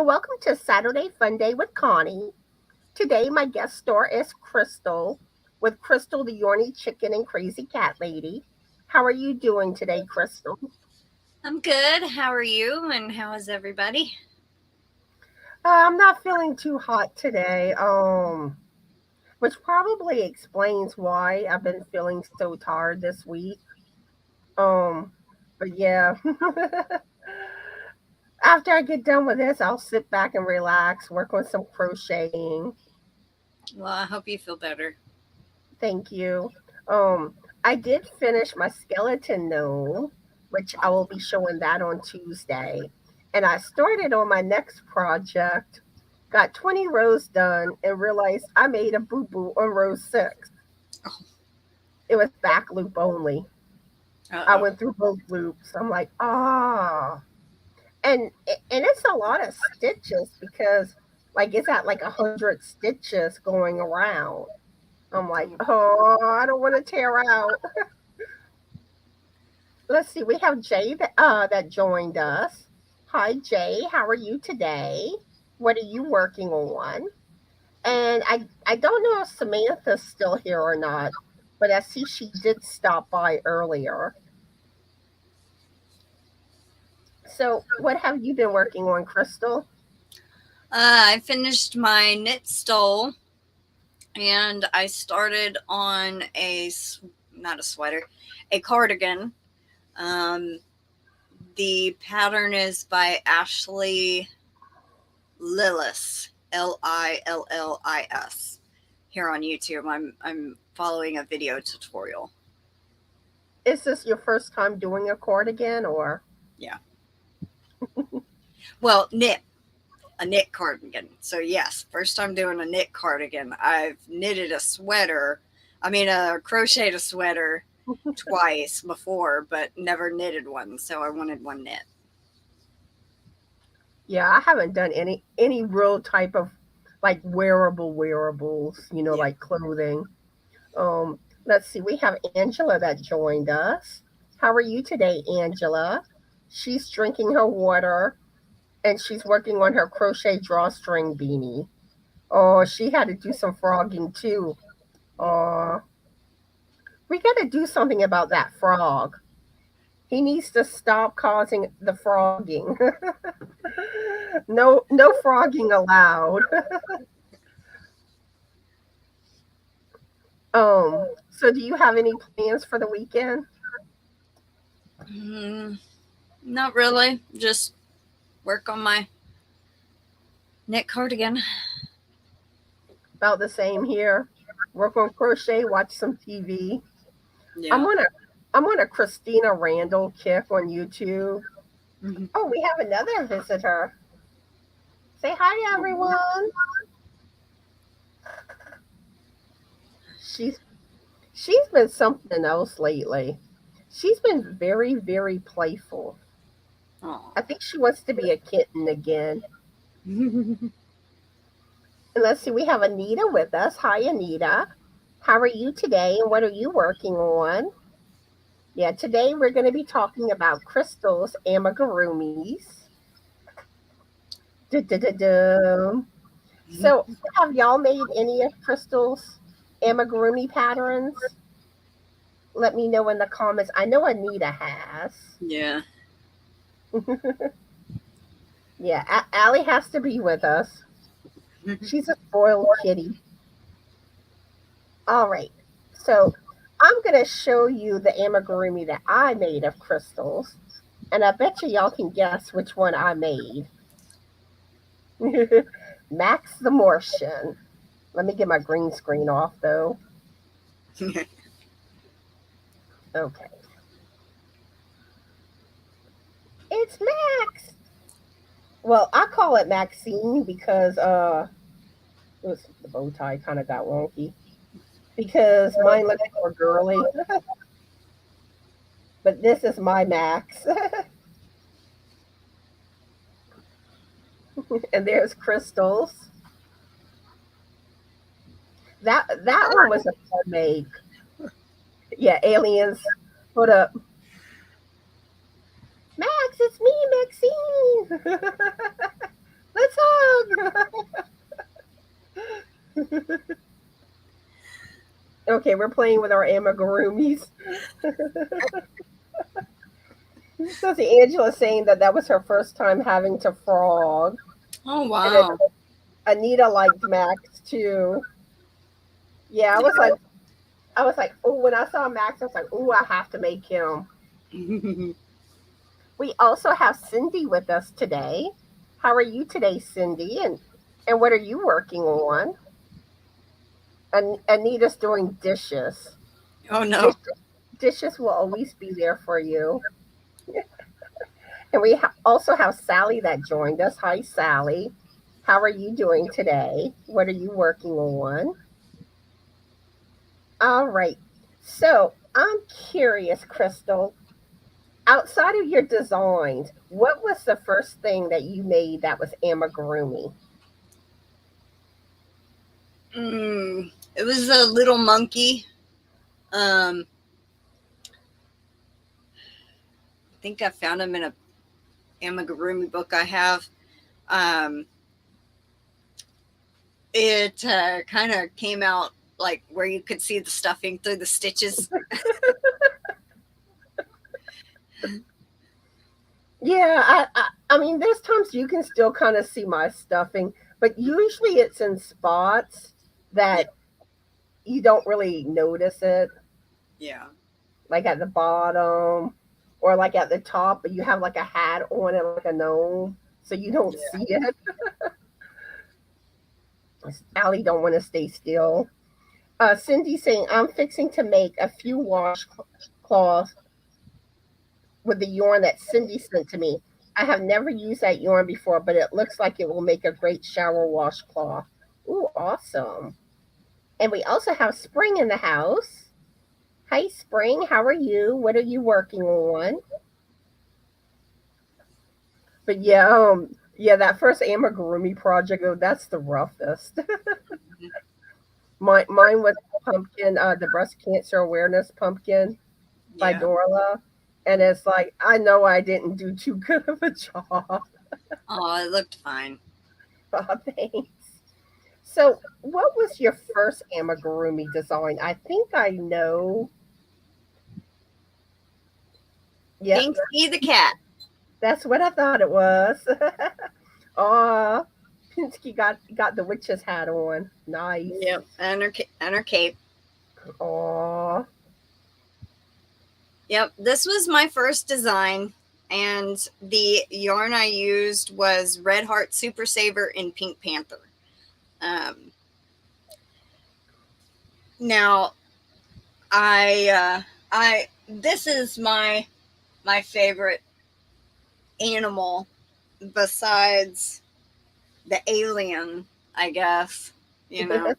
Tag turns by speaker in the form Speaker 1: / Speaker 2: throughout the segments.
Speaker 1: and welcome to Saturday Fun Day with Connie. Today, my guest star is Krystal with Krystal the Yarny Chicken and Crazy Cat Lady. How are you doing today, Krystal?
Speaker 2: I'm good. How are you? And how is everybody?
Speaker 1: I'm not feeling too hot today, which probably explains why I've been feeling so tired this week. Um, but yeah, after I get done with this, I'll sit back and relax, work on some crocheting.
Speaker 2: Well, I hope you feel better.
Speaker 1: Thank you. Um, I did finish my skeleton gnome, which I will be showing that on Tuesday. And I started on my next project, got 20 rows done, and realized I made a boo boo on row 6. It was back loop only. I
Speaker 2: Uh-oh.
Speaker 1: went through both loops. I'm like, ah. And it's a lot of stitches because like it's at like 100 stitches going around. I'm like, oh, I don't want to tear out. Let's see. We have Jay that joined us. Hi, Jay. How are you today? What are you working on? And I don't know if Samantha's still here or not, but I see she did stop by earlier. So, what have you been working on, Krystal?
Speaker 2: I finished my knit stole and I started on not a sweater, a cardigan. Um, the pattern is by Ashley Lillis, Lillis, here on YouTube. I'm following a video tutorial.
Speaker 1: Is this your first time doing a cardigan, or?
Speaker 2: Yeah. Well, a knit cardigan. So yes, first time doing a knit cardigan. I've knitted a sweater. I mean, crocheted a sweater twice before, but never knitted one. So I wanted one knit.
Speaker 1: Yeah, I haven't done any real type of like wearables,
Speaker 2: Yeah.
Speaker 1: like clothing. Let's see. We have Angela that joined us. How are you today, Angela? She's drinking her water and she's working on her crochet drawstring beanie. Oh, she had to do some frogging too. Oh, we got to do something about that frog. He needs to stop causing the frogging. No frogging allowed. So do you have any plans for the weekend?
Speaker 2: Mm, not really. Just work on my knit cardigan.
Speaker 1: About the same here. Work on crochet, watch some TV. I'm
Speaker 2: Yeah.
Speaker 1: on a I'm on a Christina Randall kick on YouTube.
Speaker 2: Mhm.
Speaker 1: Oh, we have another visitor. Say hi, everyone. She's she's been something else lately. She's been very, very playful.
Speaker 2: Oh.
Speaker 1: I think she wants to be a kitten again. And let's see, we have Anita with us. Hi, Anita. How are you today, and what are you working on? Yeah, today we're going to be talking about Krystal's amigurumis. Du-du-du-dum. So, have y'all made any of Krystal's amigurumi patterns? Let me know in the comments. I know Anita has.
Speaker 2: Yeah.
Speaker 1: Yeah, Allie has to be with us. She's a spoiled kitty. All right. So, I'm going to show you the amigurumi that I made of crystals. And I bet you y'all can guess which one I made. Max the Martian. Let me get my green screen off though. Okay. It's Max. Well, I call it Maxine because oops, the bow tie kind of got wonky. Because mine looks more girly. But this is my Max. And there's Crystals. That one was a fun make. Yeah, aliens. Hold up. Max, it's me, Maxine. Let's hug. Okay, we're playing with our amigurumis. So see, Angela saying that that was her first time having to frog,
Speaker 2: Oh,
Speaker 1: and then
Speaker 2: wow.
Speaker 1: Anita liked Max too. Yeah, I was like, oh, when I saw Max, I was like, oh, I have to make him.
Speaker 2: Yeah.
Speaker 1: We also have Cindy with us today. How are you today, Cindy? And what are you working on? Anita's doing dishes.
Speaker 2: Oh, no.
Speaker 1: Dish, dishes will always be there for you. And we also have Sally that joined us. Hi, Sally. How are you doing today? What are you working on? All right. So I'm curious, Krystal. Outside of your designs, what was the first thing that you made that was amigurumi?
Speaker 2: It was a little monkey. I think I found him in a amigurumi book I have. Um, it kind of came out like where you could see the stuffing through the stitches.
Speaker 1: Yeah, I mean, there's times you can still kind of see my stuffing, but usually it's in spots
Speaker 2: Yeah.
Speaker 1: that you don't really notice it,
Speaker 2: Yeah.
Speaker 1: like at the bottom or like at the top, but you have like a hat on it, like a gnome, so you don't see it. Allie don't want to stay still. Cindy saying, I'm fixing to make a few washcloths with the yarn that Cindy sent to me. I have never used that yarn before, but it looks like it will make a great shower washcloth. Ooh, awesome. And we also have Spring in the house. Hi, Spring. How are you? What are you working on? But yeah, yeah, that first amigurumi project, oh, that's the roughest. Mine was pumpkin, the breast cancer awareness pumpkin by
Speaker 2: Yeah.
Speaker 1: Dorla. And it's like, I know I didn't do too good of a job.
Speaker 2: Oh, it looked fine.
Speaker 1: Oh, thanks. So, what was your first amigurumi design? I think I know. Yep,
Speaker 2: Pinky the cat.
Speaker 1: that's what I thought it was. Oh, Pinsky got the witch's hat on. Nice.
Speaker 2: Yep. And her cape.
Speaker 1: Oh,
Speaker 2: Yep. This was my first design, and the yarn I used was Red Heart Super Saver in Pink Panther. Um, now I this is my favorite animal besides the alien, I guess, you know.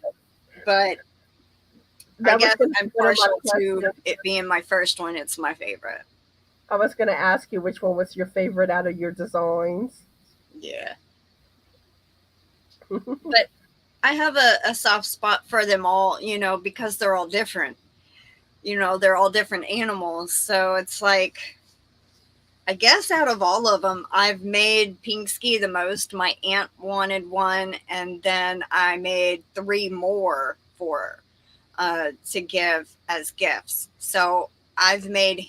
Speaker 2: But I
Speaker 1: that was
Speaker 2: guess
Speaker 1: going to be
Speaker 2: I'm
Speaker 1: one of my
Speaker 2: partial to
Speaker 1: questions.
Speaker 2: it being my first one. It's my favorite.
Speaker 1: I was going to ask you which one was your favorite out of your designs.
Speaker 2: Yeah. But I have a soft spot for them all, because they're all different. They're all different animals. So it's like, I guess out of all of them, I've made Pinksky the most. My aunt wanted one, and then I made 3 more for her to give as gifts. So I've made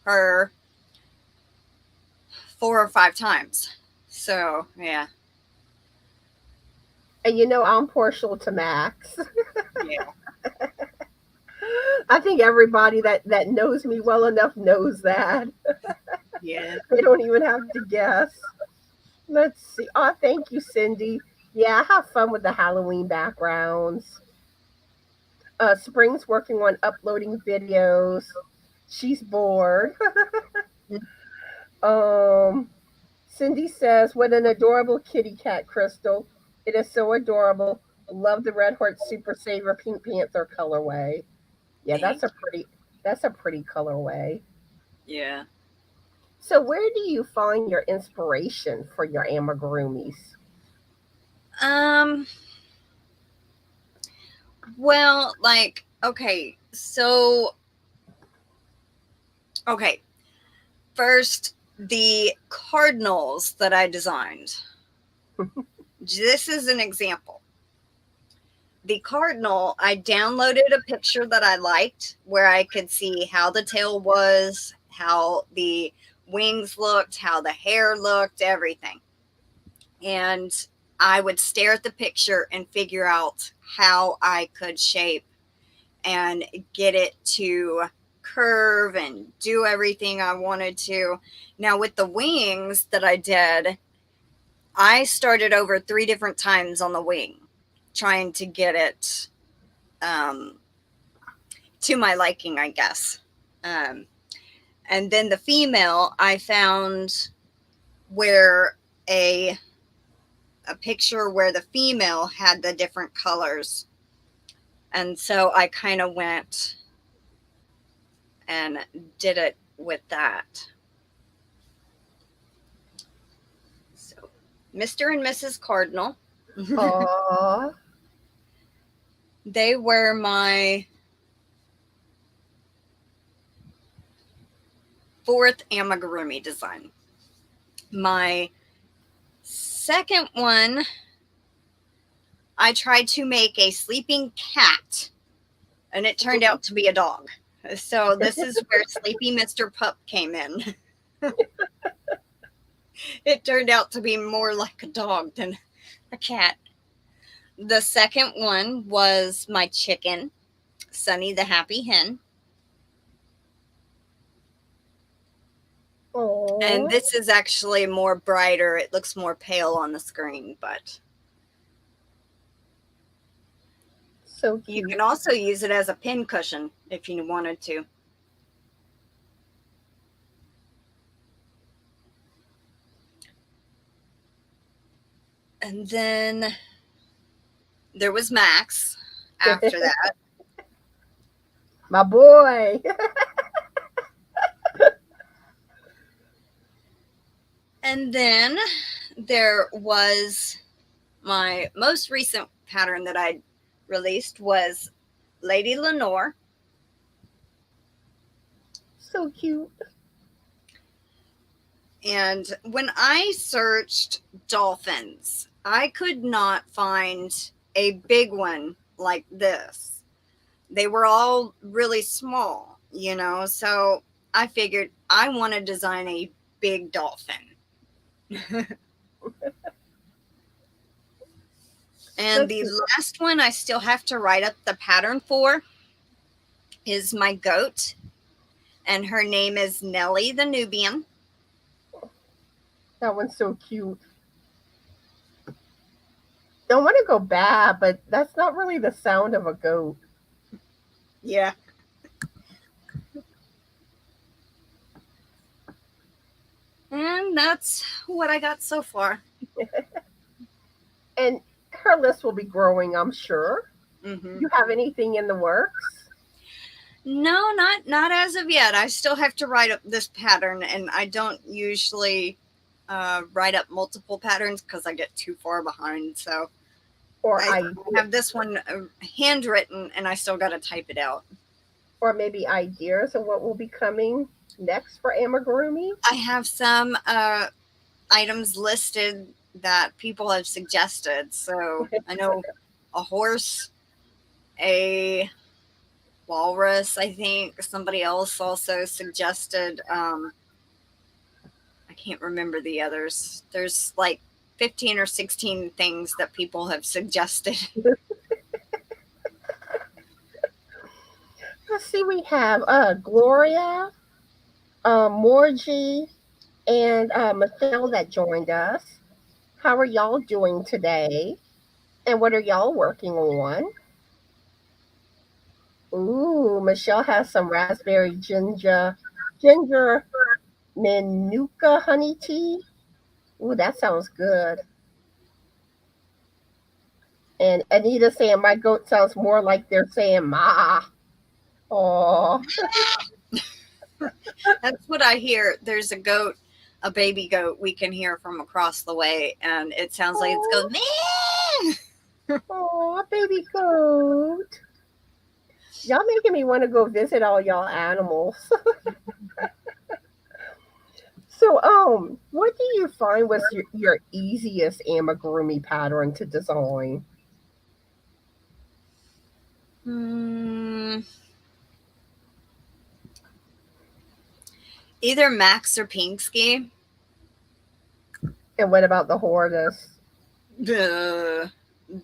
Speaker 2: her 4 or 5 times. So yeah,
Speaker 1: And I'm partial to Max.
Speaker 2: yeah,
Speaker 1: I think everybody that knows me well enough knows that.
Speaker 2: yeah,
Speaker 1: They don't even have to guess. Let's see. Oh, thank you, Cindy. Yeah, I have fun with the Halloween backgrounds. Spring's working on uploading videos. She's bored. um, Cindy says, "What an adorable kitty cat, Krystal. It is so adorable. Love the Red Heart Super Saver Pink Panther colorway. Yeah,
Speaker 2: thank
Speaker 1: that's a pretty colorway.
Speaker 2: you. Yeah.
Speaker 1: So, where do you find your inspiration for your amigurumis?
Speaker 2: Um. Well, like, okay, so okay. First, the cardinals that I designed. This is an example. The cardinal, I downloaded a picture that I liked where I could see how the tail was, how the wings looked, how the hair looked, everything. And I would stare at the picture and figure out how I could shape and get it to curve and do everything I wanted to. Now, with the wings that I did, I started over 3 different times on the wing, trying to get it to my liking, I guess. Um, and then the female, I found where a picture where the female had the different colors. And so I kind of went and did it with that. So, Mr. and Mrs. Cardinal.
Speaker 1: Aww.
Speaker 2: They were my 4th amigurumi design. My second one, I tried to make a sleeping cat, and it turned out to be a dog. So this is where Sleepy Mr. Pup came in. It turned out to be more like a dog than a cat. The second one was my chicken, Sunny the Happy Hen.
Speaker 1: Aww.
Speaker 2: And this is actually more brighter. It looks more pale on the screen, but
Speaker 1: So cute.
Speaker 2: you can also use it as a pin cushion if you wanted to. And then there was Max after that.
Speaker 1: My boy.
Speaker 2: And then there was my most recent pattern that I released was Lady Lenore.
Speaker 1: So cute.
Speaker 2: And when I searched dolphins, I could not find a big one like this. They were all really small, you know, so I figured I want to design a big dolphin. And the last one I still have to write up the pattern for is my goat, and her name is Nellie the Nubian.
Speaker 1: That one's so cute. Don't want to go bad, but that's not really the sound of a goat.
Speaker 2: Yeah. And that's what I got so far.
Speaker 1: And her list will be growing, I'm sure.
Speaker 2: Mm-hmm.
Speaker 1: You have anything in the works?
Speaker 2: No, not as of yet. I still have to write up this pattern, and I don't usually write up multiple patterns because I get too far behind. So
Speaker 1: Or
Speaker 2: I have this one handwritten, and I still got to type it out.
Speaker 1: Or maybe ideas of what will be coming next for Amigurumi?
Speaker 2: I have some items listed that people have suggested. So I know a horse, a walrus, I think. Somebody else also suggested. I can't remember the others. There's like 15 or 16 things that people have suggested.
Speaker 1: Let's see, we have Gloria, Morgie, and Michelle that joined us. How are y'all doing today? And what are y'all working on? Ooh, Michelle has some raspberry ginger manuka honey tea. Ooh, that sounds good. And Anita saying my goat sounds more like they're saying ma. Oh,
Speaker 2: That's what I hear. There's a goat, a baby goat we can hear from across the way, and it sounds like it's going, man.
Speaker 1: oh, baby goat. Y'all making me want to go visit all y'all animals. So, what do you find was your easiest amigurumi pattern to design?
Speaker 2: Hmm, either Max or Pinksky.
Speaker 1: And what about the hardest?
Speaker 2: The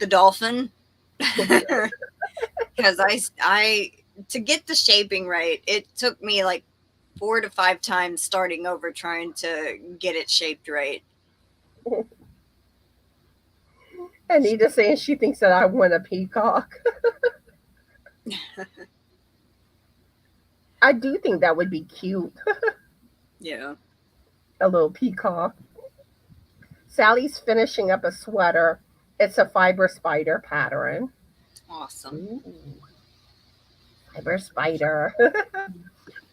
Speaker 2: dolphin. Because I to get the shaping right, it took me like 4 to 5 times starting over trying to get it shaped right.
Speaker 1: Anita saying she thinks that I want a peacock. I do think that would be cute,
Speaker 2: Yeah.
Speaker 1: a little peacock. Sally's finishing up a sweater. It's a fiber spider pattern.
Speaker 2: Awesome.
Speaker 1: Ooh, fiber spider.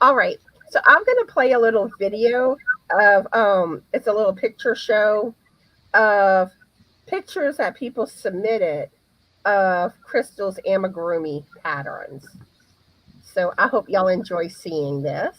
Speaker 1: All right. So I'm gonna play a little video of it's a little picture show of pictures that people submitted of Krystal's amigurumi patterns. So I hope y'all enjoy seeing this.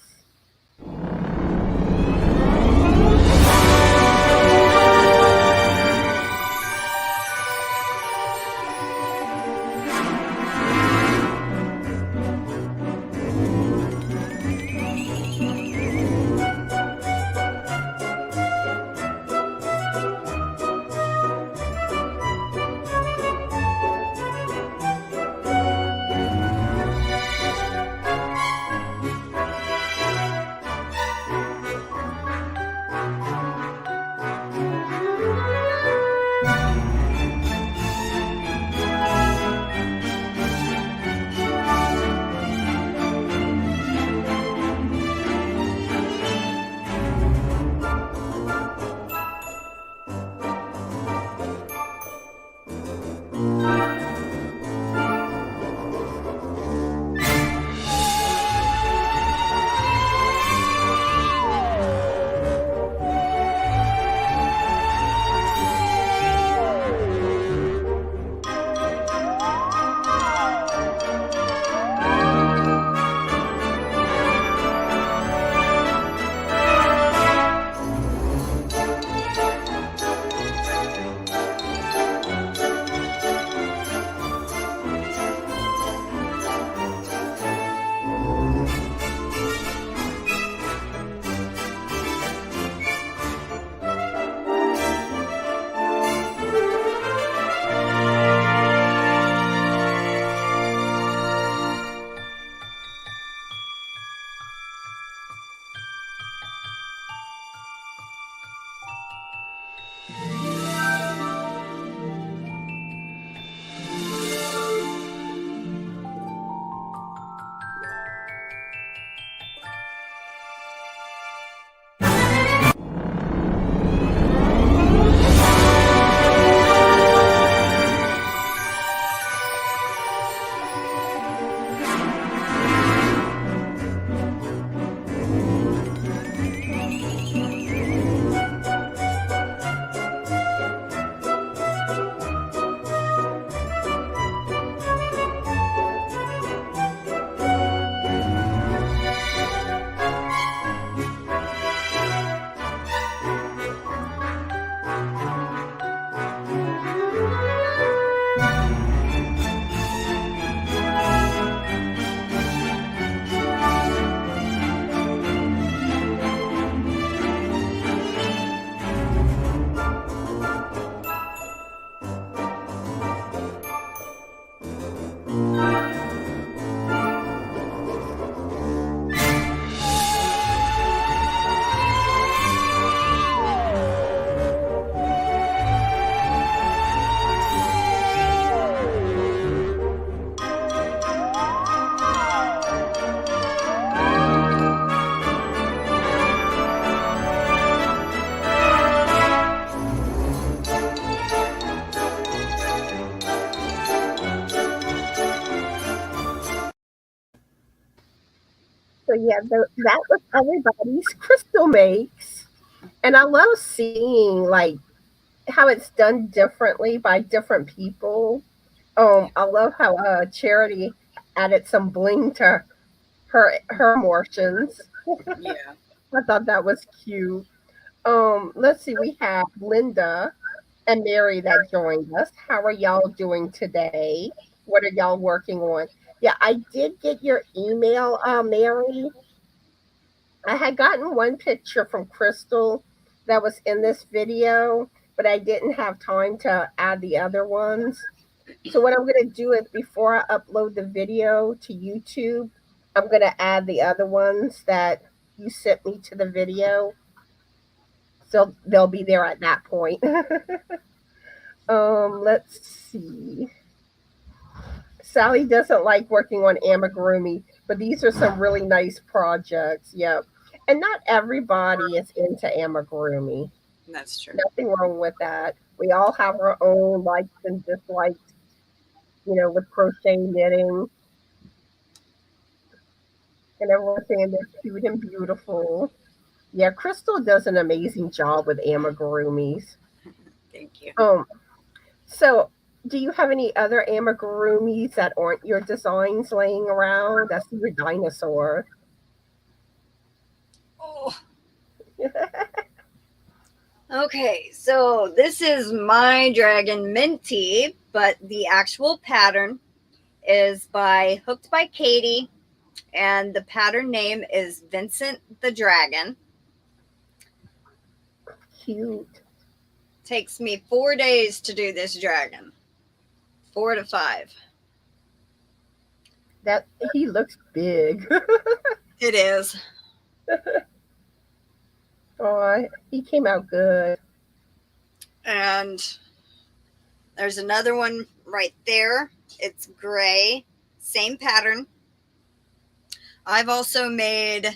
Speaker 1: So yeah, that was everybody's Crystal makes, and I love seeing like how it's done differently by different people. I love how Charity added some bling to her emotions.
Speaker 2: Yeah.
Speaker 1: I thought that was cute. Let's see, we have Linda and Mary that joined us. How are y'all doing today? What are y'all working on? Yeah, I did get your email, Mary. I had gotten one picture from Krystal that was in this video, but I didn't have time to add the other ones. So what I'm going to do is before I upload the video to YouTube, I'm going to add the other ones that you sent me to the video. So they'll be there at that point. Let's see. Sally doesn't like working on amigurumi, but these are some really nice projects. Yep. And not everybody is into amigurumi.
Speaker 2: That's true.
Speaker 1: Nothing wrong with that. We all have our own likes and dislikes, with crochet knitting. And everyone's saying they're cute and beautiful. Yeah, Krystal does an amazing job with amigurumis.
Speaker 2: Thank you.
Speaker 1: So do you have any other amigurumis that aren't your designs laying around? That's your dinosaur.
Speaker 2: Oh, okay, so this is my dragon Minty, but the actual pattern is by Hooked by Katie, and the pattern name is Vincent the Dragon.
Speaker 1: Cute.
Speaker 2: Takes me 4 days to do this dragon. 4 to 5.
Speaker 1: That he looks big.
Speaker 2: It is.
Speaker 1: Oh, he came out good.
Speaker 2: And there's another one right there. It's gray. Same pattern. I've also made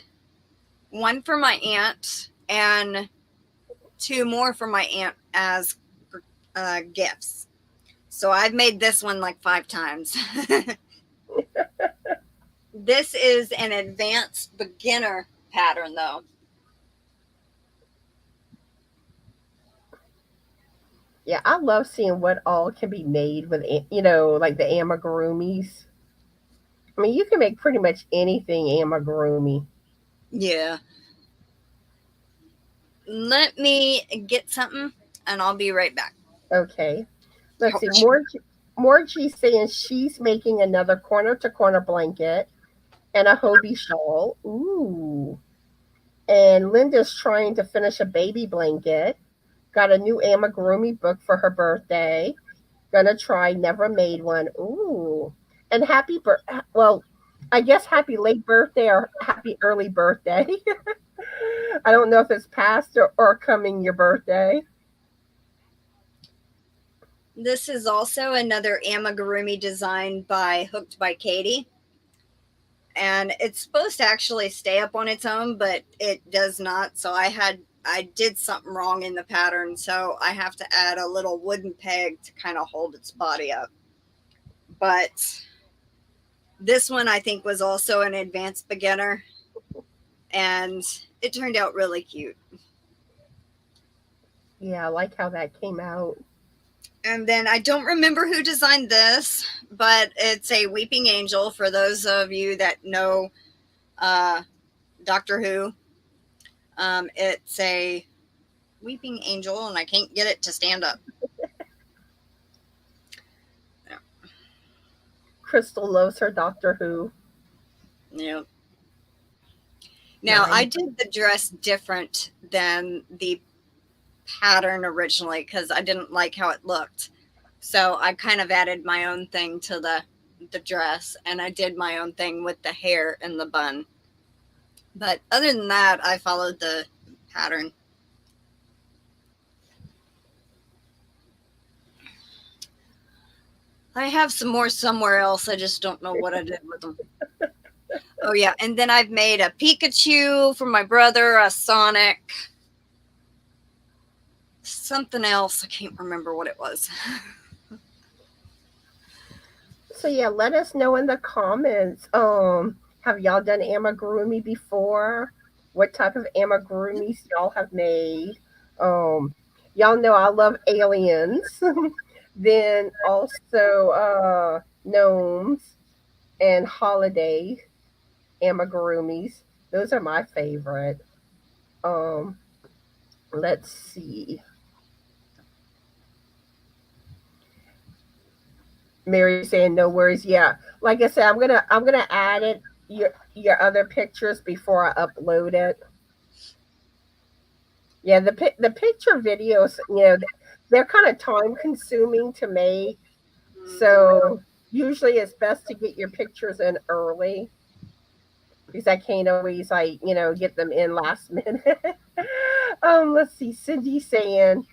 Speaker 2: one for my aunt and 2 more for my aunt as gifts. So I've made this one like 5 times. This is an advanced beginner pattern though.
Speaker 1: Yeah, I love seeing what all can be made with, like the amigurumis. I mean, you can make pretty much anything amigurumi.
Speaker 2: Yeah. Let me get something and I'll be right back.
Speaker 1: Okay. Let's see. Morgie's saying she's making another corner to corner blanket and a Hobie shawl. Ooh. And Linda's trying to finish a baby blanket. Got a new amigurumi book for her birthday. Gonna try Never Made One. Ooh. And well, I guess happy late birthday or happy early birthday. I don't know if it's past or coming your birthday.
Speaker 2: This is also another amigurumi design by Hooked by Katie. And it's supposed to actually stay up on its own, but it does not. So I did something wrong in the pattern. So I have to add a little wooden peg to kind of hold its body up. But this one I think was also an advanced beginner. And it turned out really cute.
Speaker 1: Yeah, I like how that came out.
Speaker 2: And then I don't remember who designed this, but it's a weeping angel for those of you that know Doctor Who. It's a weeping angel, and I can't get it to stand up. Yeah.
Speaker 1: Krystal loves her Doctor Who.
Speaker 2: Yeah. Now,
Speaker 1: Nice.
Speaker 2: I did the dress different than the pattern originally because I didn't like how it looked. So I kind of added my own thing to the dress, and I did my own thing with the hair and the bun. But other than that, I followed the pattern. I have some more somewhere else. I just don't know what I did with them. Oh, yeah. And then I've made a Pikachu for my brother, a Sonic, something else. I can't remember what it was.
Speaker 1: So yeah, let us know in the comments. Have y'all done amigurumi before? What type of amigurumis y'all have made? Y'all know I love aliens. Then also gnomes and holiday amigurumis. Those are my favorite. Um, Let's see. Mary saying no worries. Yeah, like I said, I'm gonna add it your other pictures before I upload it. Yeah, the picture videos, they're kind of time consuming to make.
Speaker 2: Mm-hmm.
Speaker 1: So usually it's best to get your pictures in early because I can't always like get them in last minute. Let's see, Cindy saying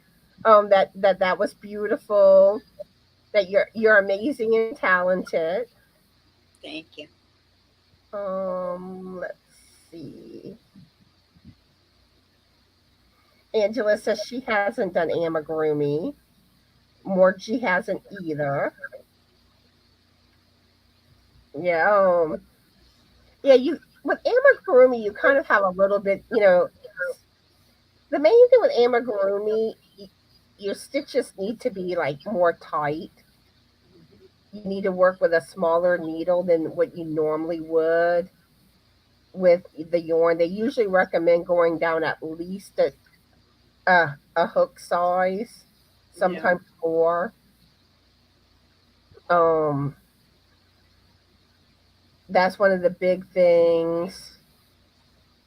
Speaker 1: that was beautiful. That you're amazing and talented.
Speaker 2: Thank you.
Speaker 1: Let's see. Angela says she hasn't done amigurumi. Morgie hasn't either. Yeah. Yeah. You with amigurumi, you kind of have a little bit. The main thing with amigurumi, your stitches need to be like more tight. You need to work with a smaller needle than what you normally would with the yarn. They usually recommend going down at least a hook size,
Speaker 2: Yeah.
Speaker 1: sometimes more. Um, that's one of the big things.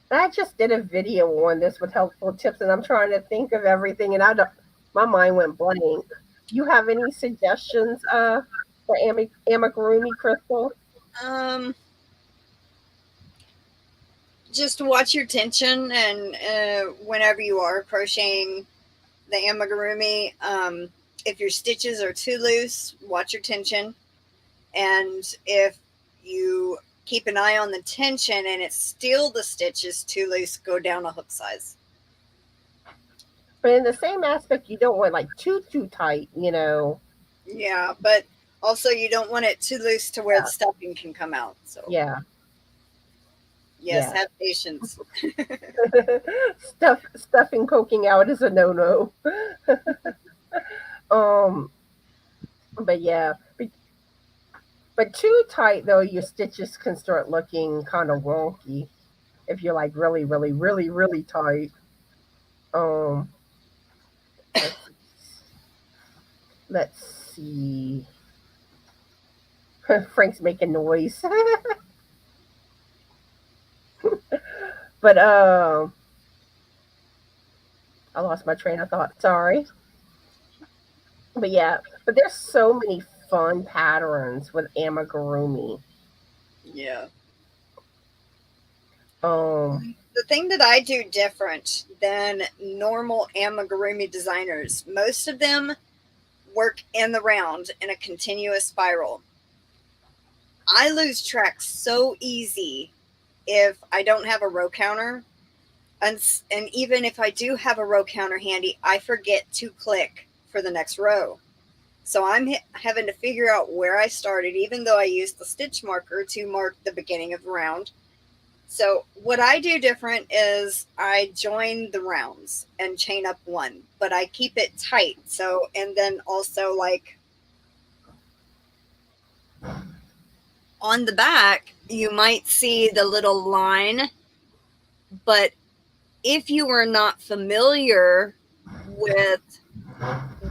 Speaker 1: I just did a video on this with helpful tips, and I'm trying to think of everything, and I don't. My mind went blank. You have any suggestions for amigurumi, Krystal?
Speaker 2: Um, just watch your tension, and whenever you are crocheting the amigurumi, if your stitches are too loose, watch your tension. And if you keep an eye on the tension and it's still the stitches too loose, go down a hook size.
Speaker 1: But in the same aspect, you don't want like too tight.
Speaker 2: Yeah, but also you don't want it too loose to where the stuffing can come out. So
Speaker 1: Yeah,
Speaker 2: yes,
Speaker 1: yeah.
Speaker 2: have patience.
Speaker 1: Stuffing poking out is a no. um, but yeah, but too tight though, your stitches can start looking kind of wonky if you're like really tight. Um, let's let's see. Frank's making noise, but I lost my train of thought. Sorry, but yeah, but there's so many fun patterns with amigurumi.
Speaker 2: Yeah.
Speaker 1: Um,
Speaker 2: The thing that I do different than normal amigurumi designers, most of them work in the round in a continuous spiral. I lose track so easy if I don't have a row counter. And even if I do have a row counter handy, I forget to click for the next row. So I'm having to figure out where I started, even though I used the stitch marker to mark the beginning of the round. So what I do different is I join the rounds and chain up one, but I keep it tight. So, and then also like on the back, you might see the little line, but if you are not familiar with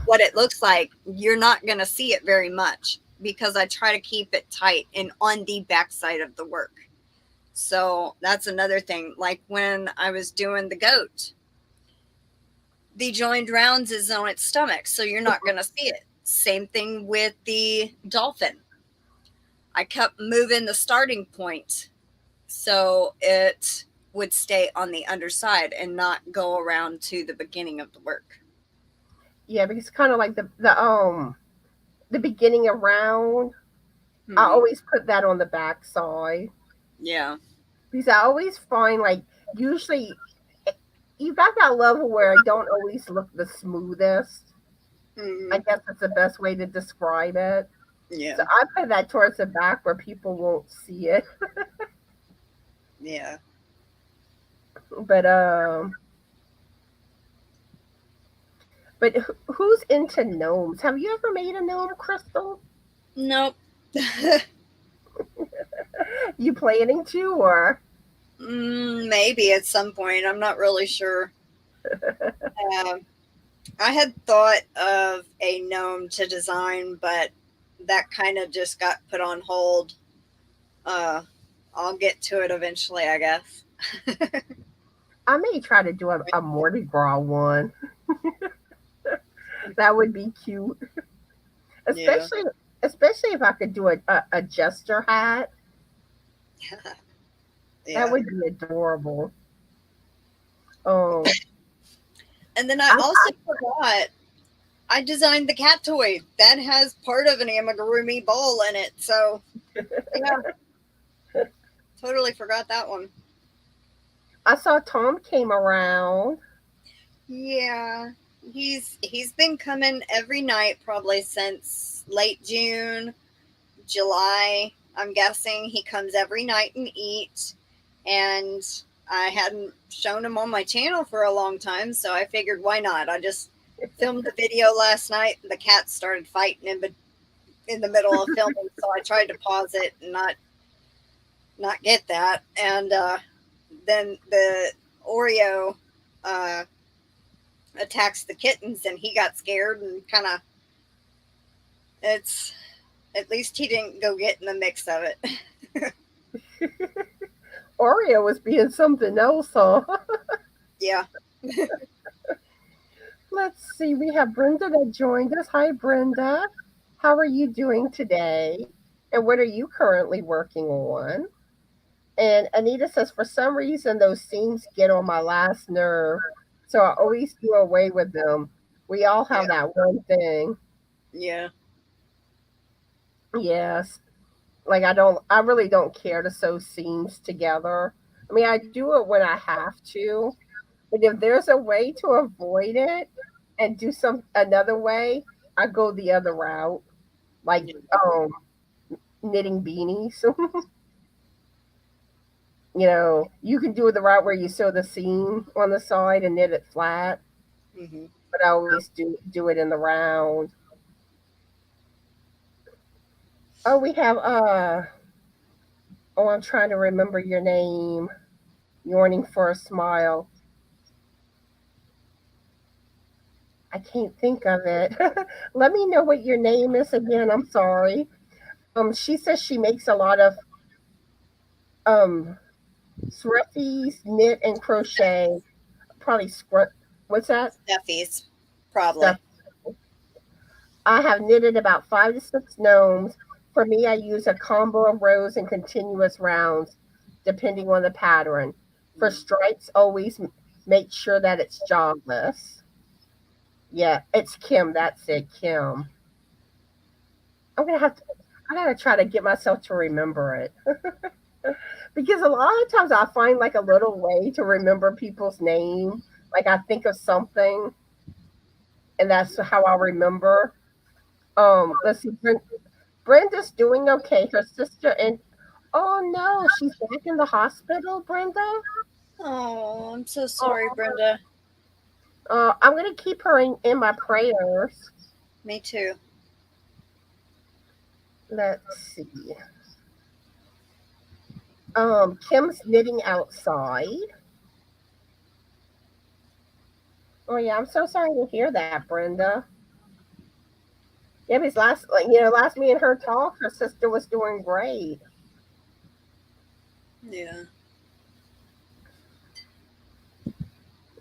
Speaker 2: what it looks like, you're not going to see it very much because I try to keep it tight and on the back side of the work. So that's another thing. Like when I was doing the goat, the joined rounds is on its stomach, so you're not going to see it. Same thing with the dolphin. I kept moving the starting point so it would stay on the underside and not go around to the beginning of the work.
Speaker 1: yeah, because kind of like the beginning around. I
Speaker 2: Hmm.
Speaker 1: always put that on the back side
Speaker 2: Yeah.
Speaker 1: because I always find like usually you got that level where I don't always look the smoothest. I
Speaker 2: Hmm.
Speaker 1: guess that's the best way to describe it.
Speaker 2: Yeah.
Speaker 1: So I put that towards the back where people won't see it.
Speaker 2: Yeah.
Speaker 1: But who's into gnomes? Have you ever made a gnome, Krystal?
Speaker 2: Nope.
Speaker 1: You planning to or?
Speaker 2: Maybe at some point. I'm not really sure. Um, I had thought of a gnome to design, but that kind of just got put on hold. Uh, I'll get to it eventually, I guess.
Speaker 1: I may try to do a Mardi Gras one. That would be cute,
Speaker 2: Yeah.
Speaker 1: especially especially if I could do a jester hat. That
Speaker 2: Yeah.
Speaker 1: would be adorable. Um,
Speaker 2: And then I
Speaker 1: I,
Speaker 2: also forgot I designed the cat toy. That has part of an amigurumi ball in it. So, yeah, totally forgot that one.
Speaker 1: I saw Tom came around.
Speaker 2: Yeah. He's been coming every night probably since late June, July. I'm guessing he comes every night and eats. And I hadn't shown him on my channel for a long time, so I figured why not? I just filmed the video last night. And the cats started fighting in the middle of filming, so I tried to pause it and not get that. And then the Oreo uh, attacks the kittens, and he got scared and kind of. It's at least he didn't go get in the mix of it.
Speaker 1: Oreo was being something else, huh?
Speaker 2: Yeah.
Speaker 1: Let's see. We have Brenda that joined us. Hi, Brenda. How are you doing today? And what are you currently working on? And Anita says, for some reason, those seams get on my last nerve. So I always do away with them. We all have
Speaker 2: Yeah.
Speaker 1: that one thing.
Speaker 2: Yeah.
Speaker 1: Yes. Like I really don't care to sew seams together. I mean, I do it when I have to, but if there's a way to avoid it and do some another way, I go the other route, like
Speaker 2: Yeah.
Speaker 1: um knitting beanies. You can do it the route where you sew the seam on the side and knit it flat,
Speaker 2: Mm-hmm.
Speaker 1: but I always do it in the round. Oh, we have oh, I'm trying to remember your name. Yawning for a smile. I can't think of it. Let me know what your name is again. I'm sorry. She says she makes a lot of um scruffies, knit and crochet. Probably scruff. What's that?
Speaker 2: Steffi's,
Speaker 1: Stuff.
Speaker 2: probably.
Speaker 1: I have knitted about 5 to 6 gnomes. For me, I use a combo of rows and continuous rounds, depending on the pattern. For stripes, always make sure that it's jogless. Yeah, it's Kim. That's it, Kim. I'm gonna have to. I gotta try to get myself to remember it because a lot of times I find like a little way to remember people's name. Like I think of something, and that's how I remember. Let's see. Brenda's doing okay. Her sister and oh no, she's back in the hospital. Brenda.
Speaker 2: Oh, I'm so sorry,
Speaker 1: Oh,
Speaker 2: Brenda.
Speaker 1: I'm gonna keep her in my prayers.
Speaker 2: Me too.
Speaker 1: Let's see. Kim's knitting outside. Oh yeah, I'm so sorry to hear that, Brenda. Yeah, because last me and her talk, her sister was doing great.
Speaker 2: Yeah.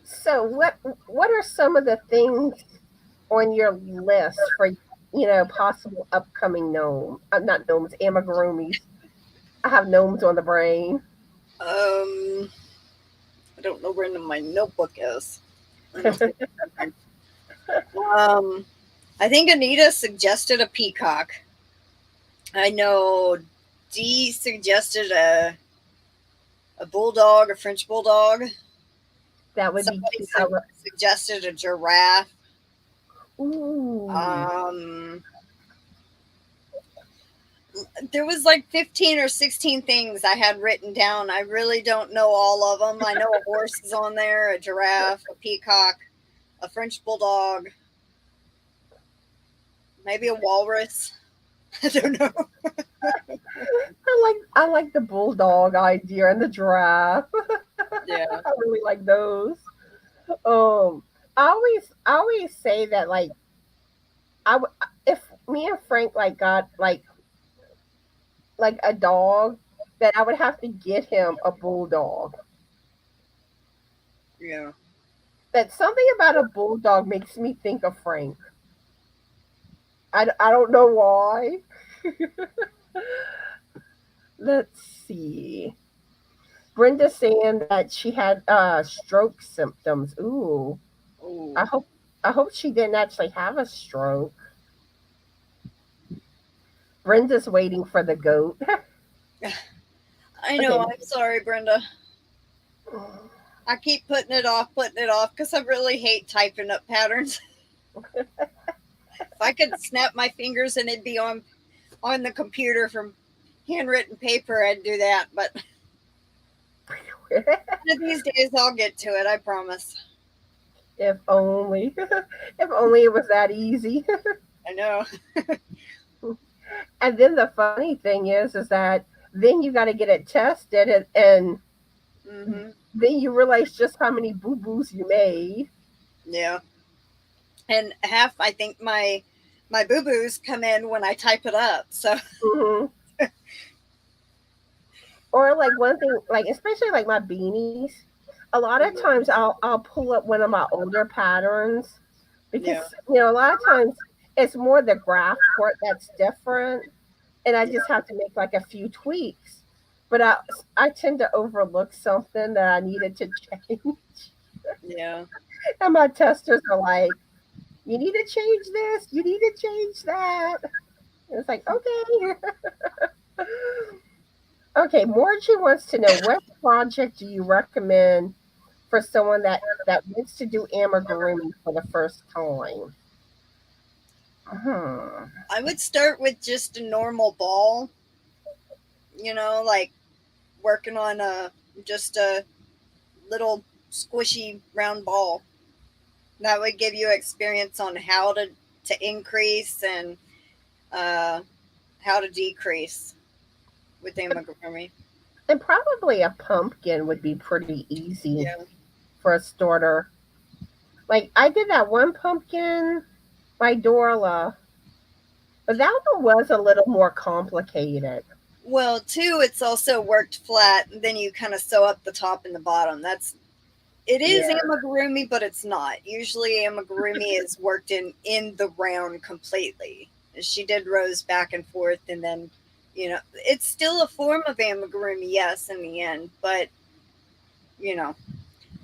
Speaker 1: So what are some of the things on your list for possible upcoming not gnomes, amigurumis? I have gnomes on the brain.
Speaker 2: Um, I don't know where my notebook is. I don't think. Um, I think Anita suggested a peacock. I know Dee suggested a bulldog, a French bulldog.
Speaker 1: That would be
Speaker 2: Somebody
Speaker 1: cute.
Speaker 2: suggested a giraffe.
Speaker 1: Ooh,
Speaker 2: Um, there was like 15 or 16 things I had written down. I really don't know all of them. I know a horse is on there, a giraffe, a peacock, a French bulldog, maybe a walrus. I don't know.
Speaker 1: I like the bulldog idea and the giraffe.
Speaker 2: Yeah.
Speaker 1: I really like those. Um, I always say that like I would if me and Frank like got like a dog, that I would have to get him a bulldog.
Speaker 2: Yeah.
Speaker 1: That something about a bulldog makes me think of Frank. I don't know why. Let's see. Brenda saying that she had stroke symptoms. Ooh. I
Speaker 2: Oh,
Speaker 1: hope I hope she didn't actually have a stroke. Brenda's waiting for the goat.
Speaker 2: I know.
Speaker 1: Okay.
Speaker 2: I'm sorry, Brenda. I keep putting it off because I really hate typing up patterns. If I could snap my fingers and it'd be on the computer from handwritten paper, I'd do that. But one of these days I'll get to it. I promise.
Speaker 1: If only. If only it was that easy.
Speaker 2: I know.
Speaker 1: And then the funny thing is that then you got to get it tested, and
Speaker 2: Hmm.
Speaker 1: then you realize just how many boo boos you made.
Speaker 2: Yeah. And half, I think my boo boos come in when I type it up. So
Speaker 1: Hmm. Or like one thing, like especially like my beanies. A lot of times I'll pull up one of my older patterns because
Speaker 2: yeah,
Speaker 1: a lot of times it's more the graph part that's different, and I
Speaker 2: yeah,
Speaker 1: just have to make like a few tweaks. But I tend to overlook something that I needed to change,
Speaker 2: yeah.
Speaker 1: and my testers are like, "You need to change this. You need to change that." And it's like, okay. Okay, Margie wants to know what project do you recommend for someone that wants to do amigurumi for the first time? Hmm.
Speaker 2: I would start with just a normal ball. Like working on just a little squishy round ball. That would give you experience on how to increase and uh, how to decrease with amigurumi.
Speaker 1: And probably a pumpkin would be pretty easy
Speaker 2: Yeah.
Speaker 1: for a starter. Like I did that one pumpkin by Dorla, but that one was a little more complicated.
Speaker 2: Well, too, it's also worked flat, and then you kind of sew up the top and the bottom. It is
Speaker 1: Yeah.
Speaker 2: amigurumi, but it's not. Usually, amigurumi is worked in the round completely. She did rows back and forth, and then, it's still a form of amigurumi, yes, in the end. But you know,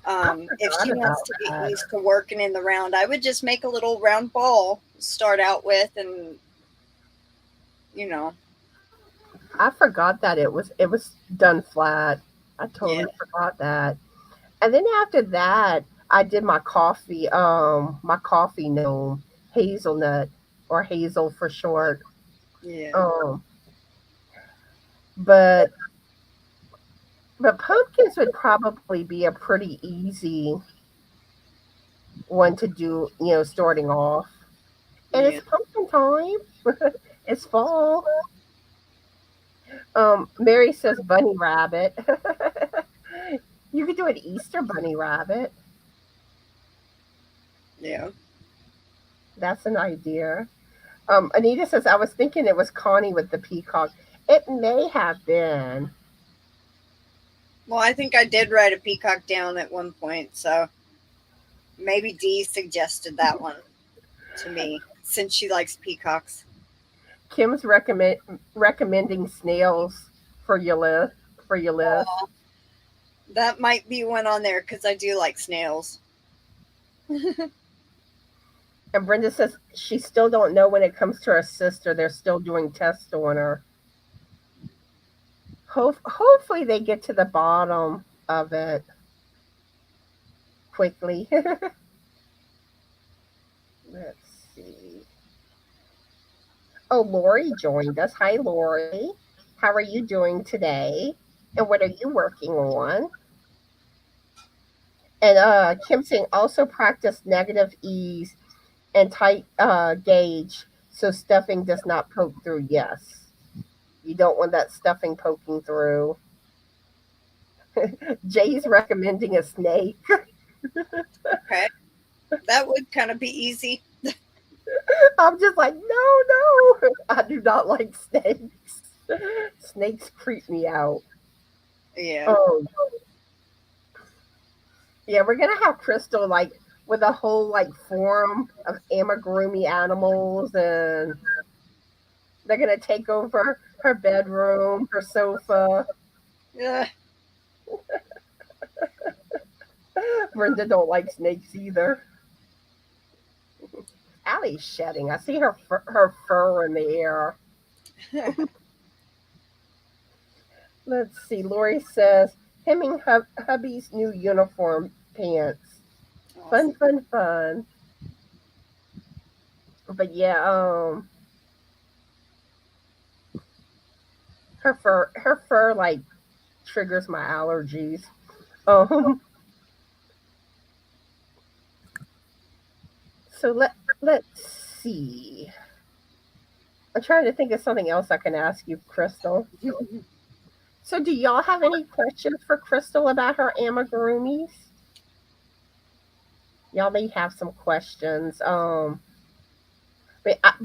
Speaker 1: I
Speaker 2: if
Speaker 1: forgot
Speaker 2: she wants
Speaker 1: about
Speaker 2: to get
Speaker 1: that.
Speaker 2: used to working in the round, I would just make a little round ball start out with, and you know,
Speaker 1: I forgot that it was done flat. I
Speaker 2: yeah,
Speaker 1: totally forgot that. And then after that, I did my coffee gnome, hazelnut or hazel for short.
Speaker 2: yeah,
Speaker 1: Um, but but pumpkins would probably be a pretty easy one to do, starting off. And it's
Speaker 2: yeah.
Speaker 1: pumpkin time. It's fall. Mary says bunny rabbit. You could do an Easter bunny rabbit.
Speaker 2: Yeah.
Speaker 1: That's an idea. Anita says, I was thinking it was Connie with the peacock. It may have been.
Speaker 2: Well, I think I did write a peacock down at one point, so maybe Dee suggested that one to me since she likes peacocks.
Speaker 1: Kim's recommending snails for your list. For your list.
Speaker 2: Oh, that might be one on there because I do like snails.
Speaker 1: And Brenda says she still don't know when it comes to her sister. They're still doing tests on her. Hopefully they get to the bottom of it quickly. Let's see. Oh, Lori joined us. Hi, Lori. How are you doing today? And what are you working on? And Kim saying also practice negative ease and tight gauge so stuffing does not poke through. Yes. You don't want that stuffing poking through. Jay's recommending a snake.
Speaker 2: Okay. That would kind of be easy.
Speaker 1: I'm just like, no, no. I do not like snakes. Snakes creep me out.
Speaker 2: Yeah.
Speaker 1: Oh, yeah, we're gonna have Krystal like with a whole like forum of amigurumi animals, and they're gonna take over her bedroom, her sofa.
Speaker 2: Yeah.
Speaker 1: Brenda don't like snakes either. Allie's shedding. I see her fur in the air. Let's see. Lori says, hemming hubby's new uniform pants. Fun,
Speaker 2: Awesome.
Speaker 1: fun, fun. But yeah, her fur like triggers my allergies. Um, so let's see. I'm trying to think of something else I can ask you, Krystal. So, do y'all have any questions for Krystal about her amigurumis? Y'all may have some questions. But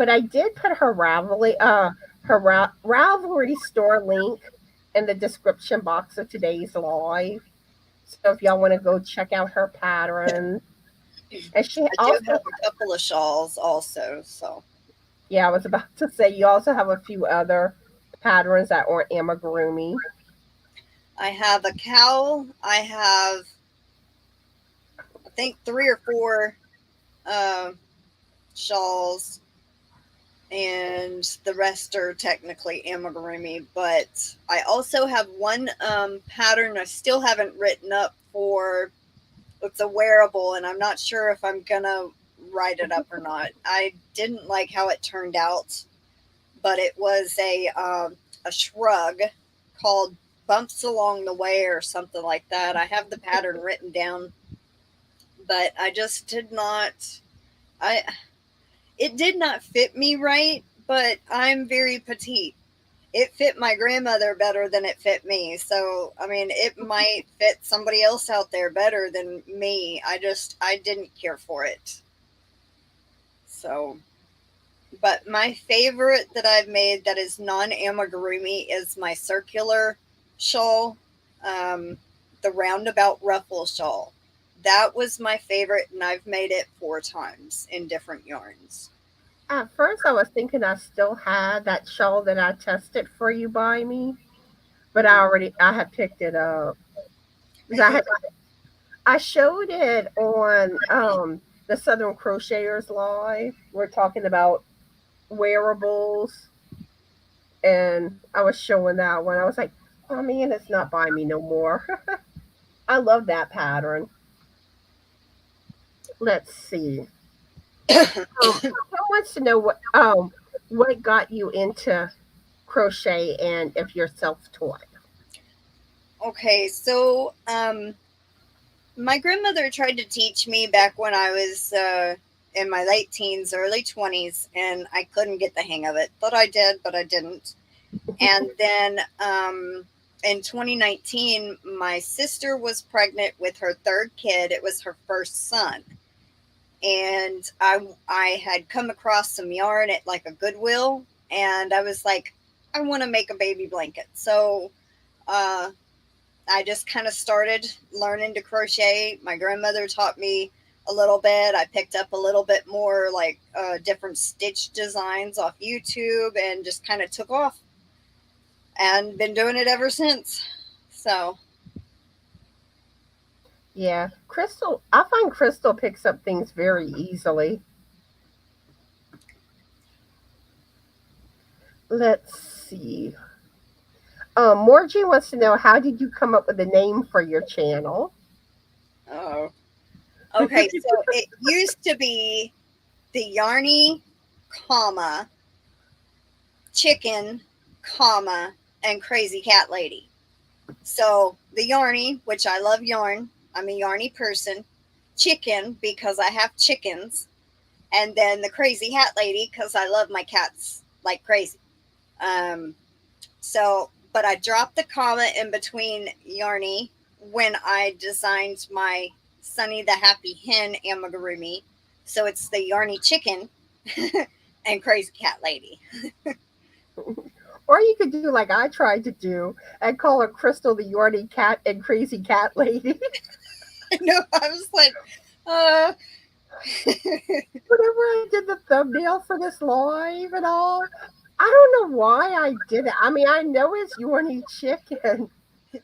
Speaker 1: I did put her Ravelry store link in the description box of today's live. So if y'all want to go check out her pattern, and she
Speaker 2: I do
Speaker 1: also,
Speaker 2: have a couple of shawls also, so
Speaker 1: yeah, I was about to say you also have a few other patterns that are amigurumi.
Speaker 2: I have a cowl. I have, I think, 3 or 4 uh, shawls, and the rest are technically amigurumi. But I also have one pattern I still haven't written up for. It's a wearable, and I'm not sure if I'm gonna write it up or not. I didn't like how it turned out, but it was a shrug called Bumps Along the Way or something like that. I have the pattern written down, but I just did not. I It did not fit me right, but I'm very petite. It fit my grandmother better than it fit me. So, I mean, it might fit somebody else out there better than me. I didn't care for it. So, but my favorite that I've made that is non amigurumi is my circular shawl, um, the roundabout ruffle shawl. That was my favorite, and I've made it 4 times in different yarns.
Speaker 1: At first, I was thinking I still had that shawl that I tested for you by me, but
Speaker 2: Mhm.
Speaker 1: I had picked it up because I showed it on the Southern Crocheters Live. We're talking about wearables, and I was showing that one. I was like, oh man, it's not by me no more. I love that pattern. Let's see. Who wants to know what got you into crochet and if you're self-taught?
Speaker 2: Okay, so my grandmother tried to teach me back when I was in my late teens, early 20s, and I couldn't get the hang of it. Thought I did, but I didn't. And then in 2019, my sister was pregnant with her 3rd kid. It was her first son. And I had come across some yarn at like a Goodwill, and I was like, I want to make a baby blanket. So uh, I just kind of started learning to crochet. My grandmother taught me a little bit. I picked up a little bit more like different stitch designs off YouTube and just kind of took off and been doing it ever since. So,
Speaker 1: Yeah, Crystal. I find Crystal picks up things very easily. Let's see. Morgie wants to know, how did you come up with a name for your channel?
Speaker 2: oh, okay. So it used to be the Yarny, comma, chicken, comma, and crazy cat lady. So the Yarny, which I love yarn, I'm a yarny person. Chicken, because I have chickens. And then the crazy hat lady, because I love my cats like crazy. Um, but I dropped the comma in between Yarny when I designed my Sunny the Happy Hen amigurumi. So it's the Yarny Chicken and Crazy Cat Lady.
Speaker 1: Or you could do like I tried to do and call her Krystal the Yarny Cat and Crazy Cat Lady.
Speaker 2: No, I was like, uh,
Speaker 1: Whenever I did the thumbnail for this live and all, I don't know why I did it. I mean, I know it's Yarny Chicken.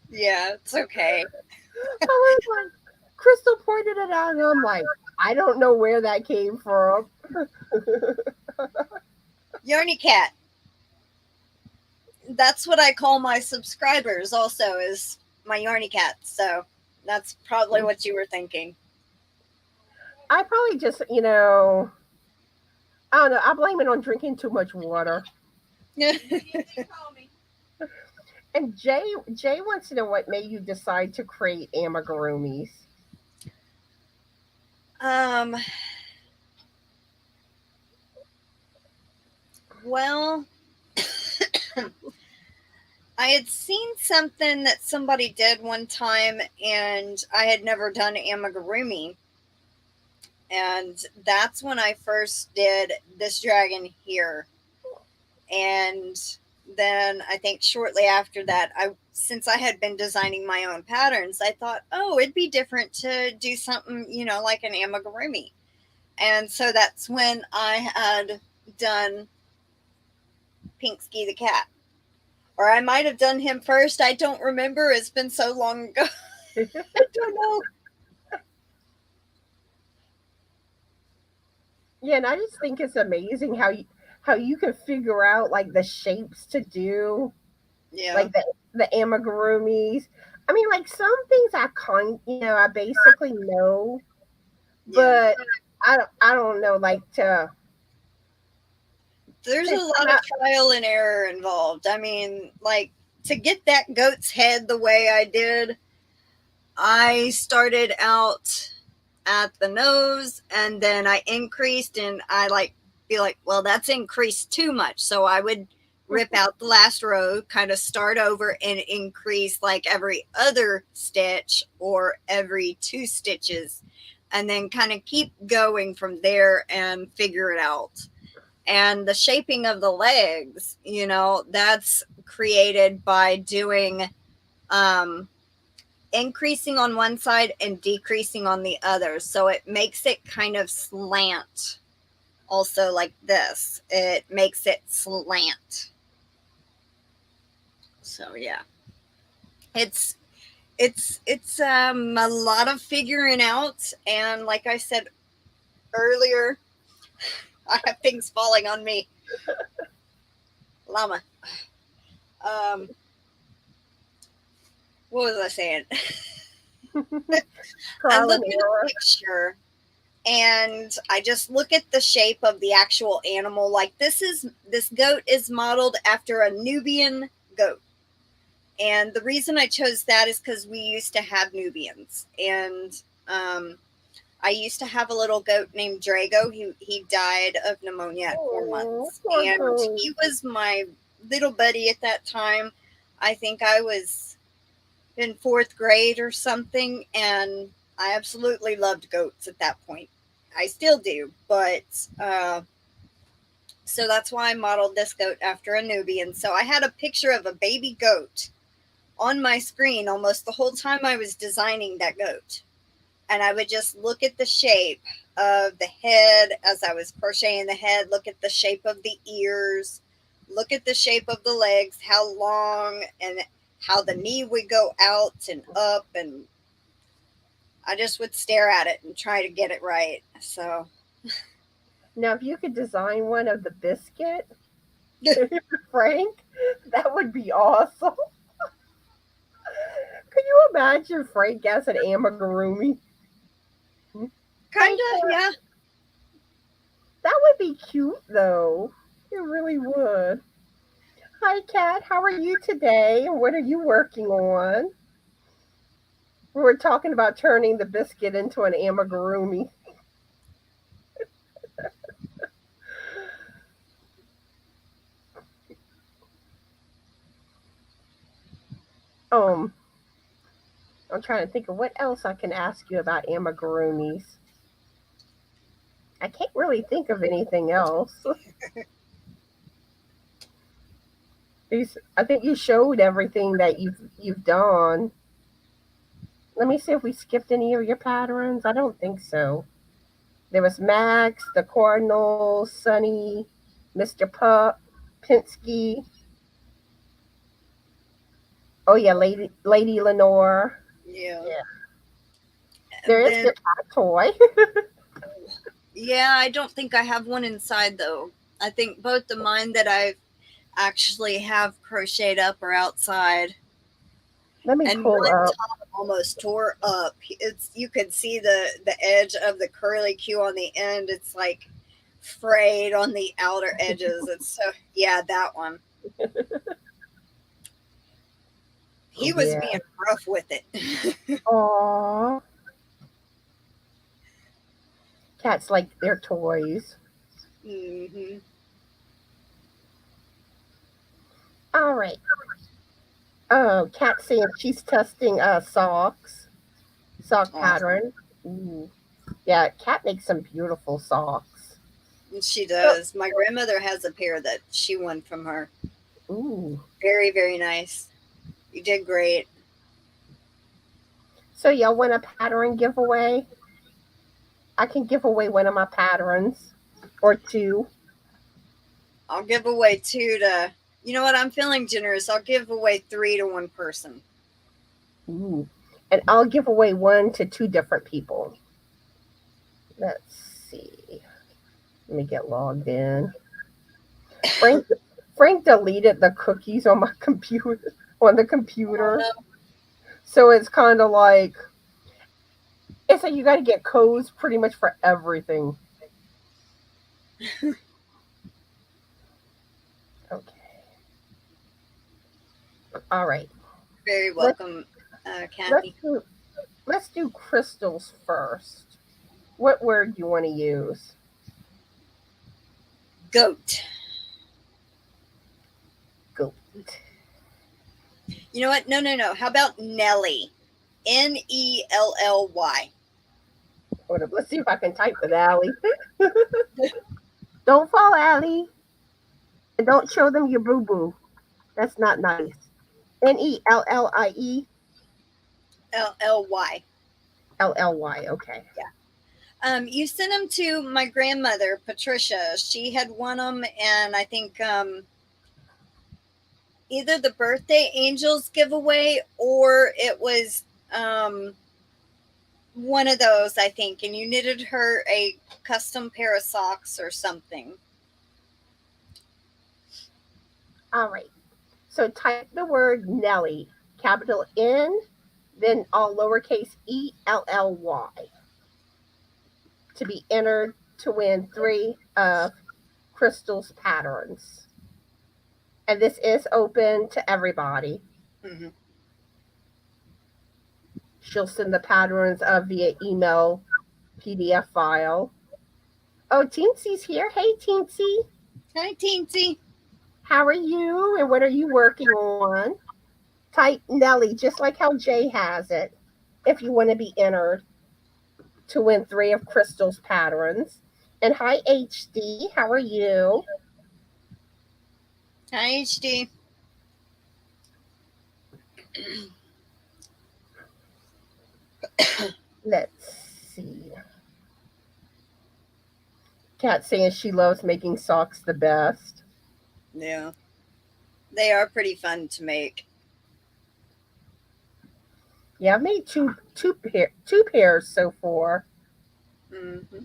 Speaker 2: yeah, it's okay.
Speaker 1: I was like, Crystal pointed it out, and I'm like, I don't know where that came from.
Speaker 2: Yarny Cat. That's what I call my subscribers also, is my Yarny Cat. So that's probably what you were thinking.
Speaker 1: I probably just, I don't know. I blame it on drinking too much water. And Jay wants to know what made you decide to create amigurumis.
Speaker 2: um, well, I had seen something that somebody did one time, and I had never done amigurumi. And that's when I first did this dragon here. And then I think shortly after that, since I had been designing my own patterns, I thought, oh, it'd be different to do something, like an amigurumi. And so that's when I had done Pinksky the cat. Or I might have done him first. I don't remember. It's been so long ago. I don't know.
Speaker 1: Yeah, and I just think it's amazing how you can figure out like the shapes to do,
Speaker 2: Yeah.
Speaker 1: like the amigurumis. I mean, like some things I basically know,
Speaker 2: Yeah.
Speaker 1: but I don't know like
Speaker 2: There's
Speaker 1: to
Speaker 2: a
Speaker 1: come
Speaker 2: lot of
Speaker 1: out.
Speaker 2: trial and error involved. I mean, like, to get that goat's head the way I did, I started out at the nose and then I increased, and I like be like, well, that's increased too much. So I would rip out the last row, kind of start over and increase like every other stitch or every 2 stitches, and then kind of keep going from there and figure it out. And the shaping of the legs, that's created by doing um, increasing on one side and decreasing on the other. So it makes it kind of slant. Also, like this, it makes it slant. So yeah, it's it's a lot of figuring out, and like I said earlier, I have things falling on me. Llama. Um, what was I saying? I
Speaker 1: Trial
Speaker 2: look
Speaker 1: and
Speaker 2: at a
Speaker 1: error.
Speaker 2: picture and I just look at the shape of the actual animal. Like this goat is modeled after a Nubian goat. And the reason I chose that is because we used to have Nubians. And I used to have a little goat named Drago. He died of pneumonia at four
Speaker 1: Oh,
Speaker 2: months.
Speaker 1: poor
Speaker 2: And
Speaker 1: goat.
Speaker 2: he was my little buddy at that time. I think I was in 4th grade or something, and I absolutely loved goats at that point. I still do, but so that's why I modeled this goat after a Nubian. So I had a picture of a baby goat on my screen almost the whole time I was designing that goat. And I would just look at the shape of the head as I was crocheting the head, look at the shape of the ears, look at the shape of the legs, how long, and how the knee would go out and up. And I just would stare at it and try to get it right. So,
Speaker 1: Now, if you could design one of the biscuit, Frank, that would be awesome. Could you imagine Frank as an amigurumi?
Speaker 2: kind
Speaker 1: Hi,
Speaker 2: of,
Speaker 1: Kat.
Speaker 2: yeah.
Speaker 1: That would be cute, though. It really would. Hi, Kat. How are you today? And what are you working on? We were talking about turning the biscuit into an amigurumi. Um, I'm trying to think of what else I can ask you about amigurumis. I can't really think of anything else. I think you showed everything that you've done. Let me see if we skipped any of your patterns. I don't think so. There was Max, the Cardinals, Sunny, Mr. Pup, Pinsky. Oh yeah, Lady Lenore.
Speaker 2: Yeah.
Speaker 1: Yeah. There
Speaker 2: And
Speaker 1: is
Speaker 2: then
Speaker 1: your cat toy.
Speaker 2: yeah, I don't think I have one inside though. I think both of mine that I actually have crocheted up are outside.
Speaker 1: Let me
Speaker 2: And
Speaker 1: pull
Speaker 2: one
Speaker 1: up.
Speaker 2: top almost tore up. It's you could see the edge of the curly Q on the end. It's like frayed on the outer edges. It's so yeah, that one. He was
Speaker 1: Yeah.
Speaker 2: being rough with it.
Speaker 1: Aww. Cats like their toys.
Speaker 2: hmm
Speaker 1: All right. Oh, Cat saying she's testing sock
Speaker 2: Awesome.
Speaker 1: pattern. Ooh. Yeah, Cat makes some beautiful socks.
Speaker 2: She
Speaker 1: So,
Speaker 2: does. My grandmother has a pair that she won from her.
Speaker 1: ooh.
Speaker 2: Very, very nice. You did great.
Speaker 1: So y'all want a pattern giveaway? I can give away one of my patterns or two.
Speaker 2: I'll give away two to, you know what? I'm feeling generous. I'll give away three to one person.
Speaker 1: Ooh. And I'll give away one to two different people. Let's see. Let me get logged in. Frank Frank deleted the cookies on my computer on the
Speaker 2: Oh
Speaker 1: computer.
Speaker 2: no.
Speaker 1: So it's kind of like it's like you got to get codes pretty much for everything. Okay. All right.
Speaker 2: Very
Speaker 1: Let's
Speaker 2: welcome,
Speaker 1: let's
Speaker 2: Kathy.
Speaker 1: do let's do crystals first. What word do you want to use?
Speaker 2: Goat.
Speaker 1: Goat.
Speaker 2: You know what? No, no, no. How about Nelly? Nelly.
Speaker 1: Hold up. Let's see if I can type with Allie. Don't fall, Allie. And don't show them your boo boo. That's not nice. Nellie.
Speaker 2: Lly.
Speaker 1: Lly. Okay.
Speaker 2: Yeah. You sent them to my grandmother, Patricia. She had won them, and I think either the birthday angels giveaway or it was um, one of those, I think. And you knitted her a custom pair of socks or something.
Speaker 1: All right. So type the word Nelly, capital N, then all lowercase Ely, to be entered to win three of Crystal's patterns. And this is open to everybody.
Speaker 2: Mm-hmm.
Speaker 1: She'll send the patterns via email, PDF file. Oh, Teensy's here. Hey, Teensy.
Speaker 2: Hi, Teensy.
Speaker 1: How are you? And what are you working on? Type Nelly, just like how Jay has it, if you want to be entered to win three of Crystal's patterns. And hi, HD. How are you?
Speaker 2: Hi, HD.
Speaker 1: Let's see. Kat saying she loves making socks the best.
Speaker 2: Yeah. They are pretty fun to make.
Speaker 1: Yeah, I've made two pairs so far.
Speaker 2: Mm-hmm.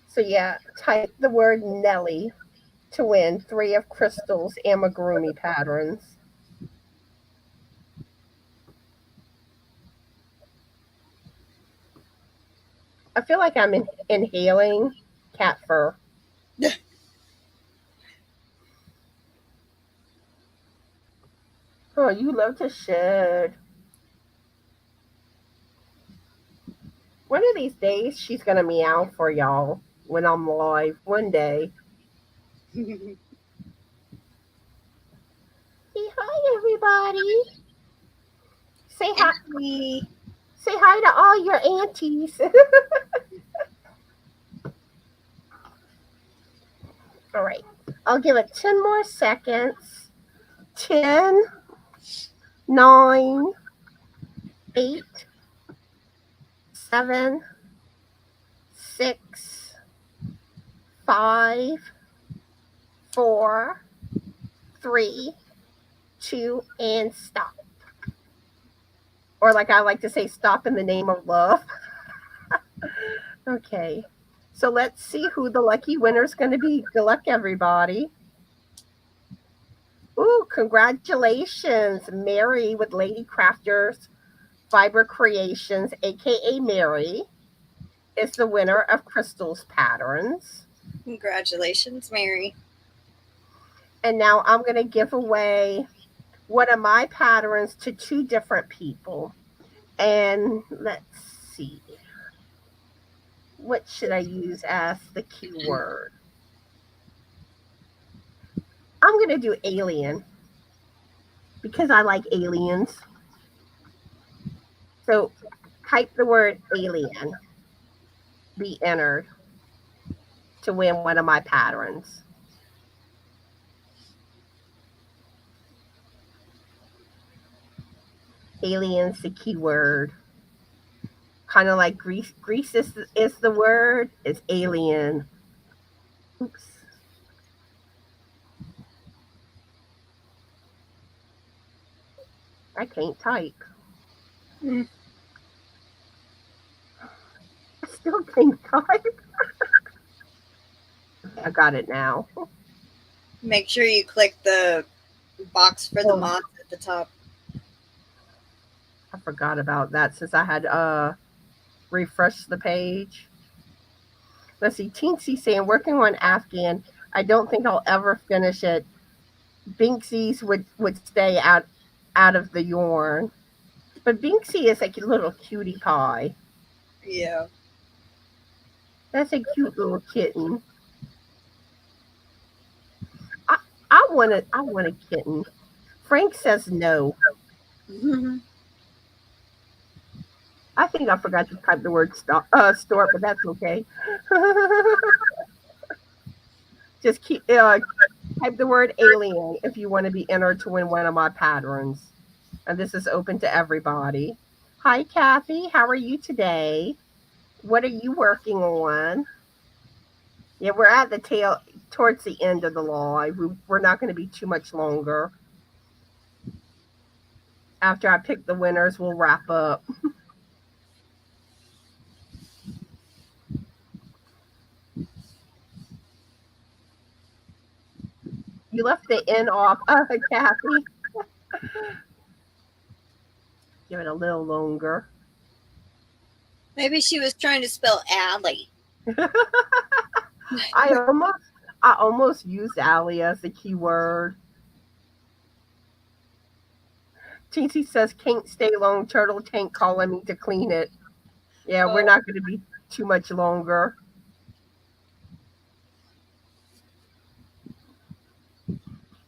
Speaker 1: So yeah, type the word Nelly to win three of Crystal's amigurumi patterns. I feel like I'm inhaling cat fur. Oh, you love to shed. One of these days, she's gonna meow for y'all when I'm live. One day. Say hi, everybody. Say hi.
Speaker 2: Auntie.
Speaker 1: Say hi to all your aunties. All right. I'll give it 10 more seconds. 10, 9, 8, 7, 6, 5, 4, 3, 2, and stop. Or, like I like to say, stop in the name of love. Okay. So let's see who the lucky winner is going to be. Good luck, everybody. Ooh, congratulations. Mary with Lady Crafters Fiber Creations, aka Mary, is the winner of Krystal's patterns.
Speaker 2: Congratulations, Mary.
Speaker 1: And now I'm going to give away one of my patterns to two different people. And let's see. What should I use as the keyword? I'm going to do alien because I like aliens. So type the word alien, be entered to win one of my patterns. Alien's the keyword. Kind of like Greece. Greece is the word. It's alien. Oops. I can't type.
Speaker 2: Mm.
Speaker 1: I still can't type. I got it now.
Speaker 2: Make sure you click the box for the
Speaker 1: Oh,
Speaker 2: mods at the top.
Speaker 1: I forgot about that since I had refreshed the page. Let's see. Teensy saying working on Afghan. I don't think I'll ever finish it. Binksy's would stay out of the yarn. But Binksy is like a little cutie pie.
Speaker 2: Yeah.
Speaker 1: That's a cute little kitten. I I want a kitten. Frank says no. I think I forgot to type the word store, but that's okay. Just type the word alien if you want to be entered to win one of my patterns. And this is open to everybody. Hi, Kathy. How are you today? What are you working on? Yeah, we're at the towards the end of the live. We're not going to be too much longer. After I pick the winners, we'll wrap up. You left the N off, Kathy. Give it a little longer.
Speaker 2: Maybe she was trying to spell alley.
Speaker 1: I almost used Allie as the keyword. TT says can't stay long. Turtle tank calling me to clean it. Yeah, we're not going to be too much longer.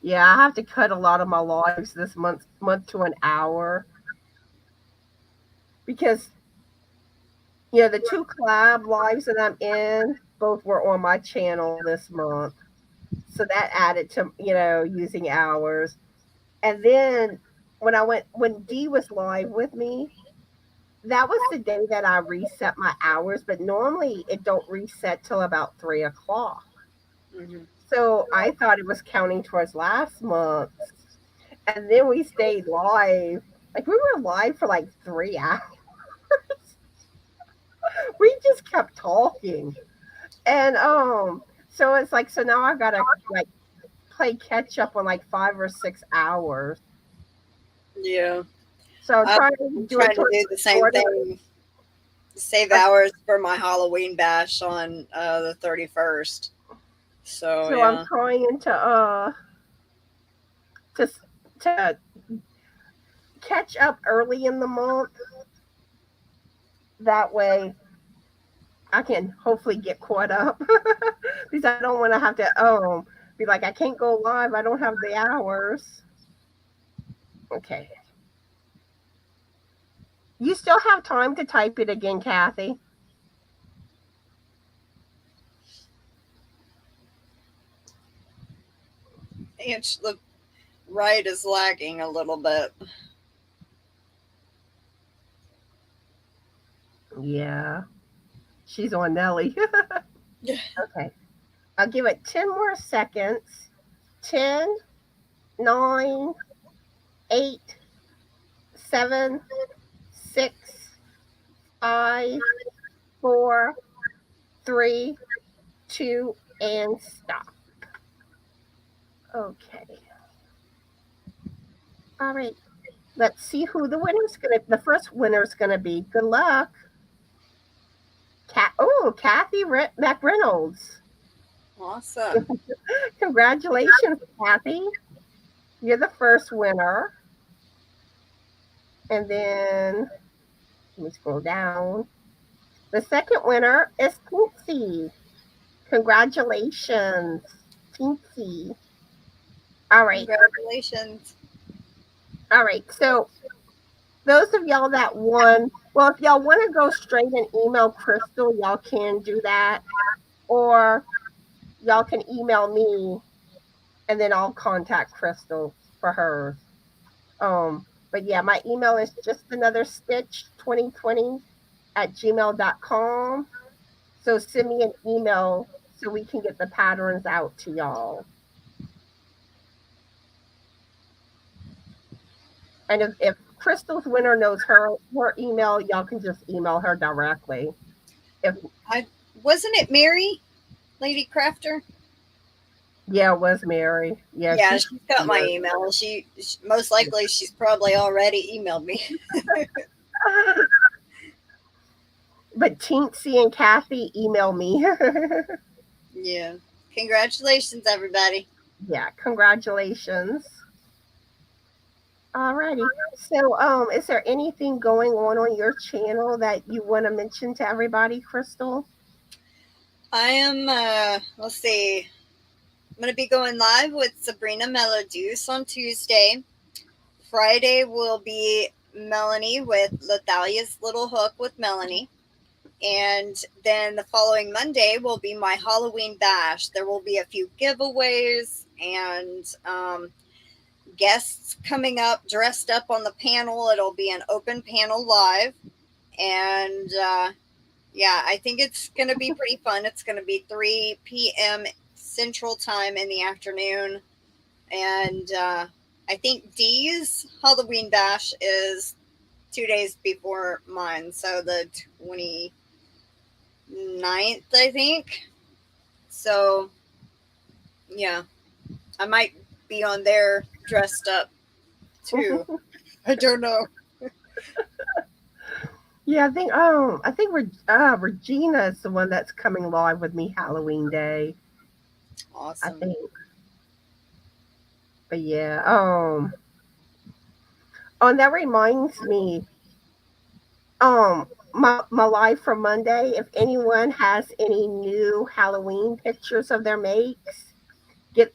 Speaker 1: Yeah, I have to cut a lot of my lives this month to an hour because the two collab lives that I'm in both were on my channel this month, so that added to using hours. And then when Dee was live with me, that was the day that I reset my hours, but normally it don't reset till about 3 o'clock.
Speaker 2: Mm-hmm.
Speaker 1: So I thought it was counting towards last month. And then we stayed live. Like we were live for like 3 hours. We just kept talking. And so it's like so now I've gotta like play catch up on like 5 or 6 hours.
Speaker 2: Yeah.
Speaker 1: So I'm trying to
Speaker 2: I'm
Speaker 1: do it
Speaker 2: trying to
Speaker 1: towards
Speaker 2: do
Speaker 1: the
Speaker 2: the same
Speaker 1: shorter.
Speaker 2: thing. Save hours for my Halloween bash on the 31st. So
Speaker 1: So I'm
Speaker 2: yeah.
Speaker 1: trying to to catch up early in the month. That way I can hopefully get caught up because I don't want to have to be like I can't go live. I don't have the hours. Okay. You still have time to type it again, Kathy.
Speaker 2: And the right is lagging a little bit.
Speaker 1: Yeah, she's on Nelly.
Speaker 2: Yeah.
Speaker 1: Okay, I'll give it 10 more seconds. 10, 9, 8, 7, 6, 5, 4, 3, 2, and stop. Okay. All right. Let's see who the first winner is gonna be. Good luck. Kathy McReynolds.
Speaker 2: Awesome.
Speaker 1: Congratulations, Kathy. You're the first winner. And then let me scroll down. The second winner is Teensy. Congratulations, Teensy. All right.
Speaker 2: Congratulations.
Speaker 1: All right. So those of y'all that won, well, if y'all want to go straight and email Krystal, y'all can do that. Or y'all can email me and then I'll contact Krystal for hers. But yeah, my email is just another stitch2020 @gmail.com. So send me an email so we can get the patterns out to y'all. And if Krystal's winner knows her email, y'all can just email her directly. If
Speaker 2: Wasn't it Mary, Lady Crafter?
Speaker 1: Yeah, it was Mary. Yeah,
Speaker 2: Yeah, she's got my email. She most likely she's probably already emailed me.
Speaker 1: But Teensy and Kathy email me.
Speaker 2: Yeah. Congratulations, everybody.
Speaker 1: Yeah, congratulations. Alrighty. So, is there anything going on your channel that you want to mention to everybody, Krystal?
Speaker 2: I am, let's see, I'm going to be going live with Sabrina Melodius on Tuesday. Friday will be Melanie with Lethalia's Little Hook with Melanie. And then the following Monday will be my Halloween bash. There will be a few giveaways and guests coming up dressed up on the panel. It'll be an open panel live. And yeah, I think it's going to be pretty fun. It's going to be 3 p.m. Central Time in the afternoon. And I think Dee's Halloween bash is 2 days before mine. So the 29th, I think. So, yeah, I might be on there dressed up too. I don't know.
Speaker 1: Yeah, I think Regina is the one that's coming live with me Halloween Day.
Speaker 2: Awesome.
Speaker 1: I think. But yeah, that reminds me, my live for Monday. If anyone has any new Halloween pictures of their makes, get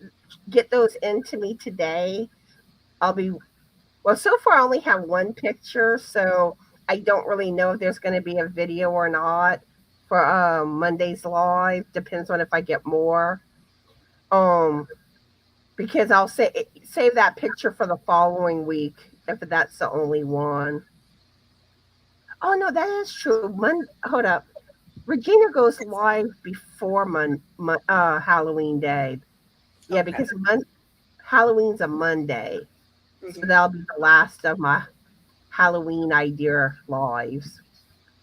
Speaker 1: get those into me today. I'll be Well, so far I only have one picture, so I don't really know if there's going to be a video or not for Monday's live. Depends on if I get more. Um, because I'll save that picture for the following week if that's the only one. Oh no, that is true. Hold up. Regina goes live before Halloween Day. Yeah,
Speaker 2: Okay.
Speaker 1: because Halloween's a Monday. So
Speaker 2: Mhm.
Speaker 1: that'll be the last of my Halloween idea lives.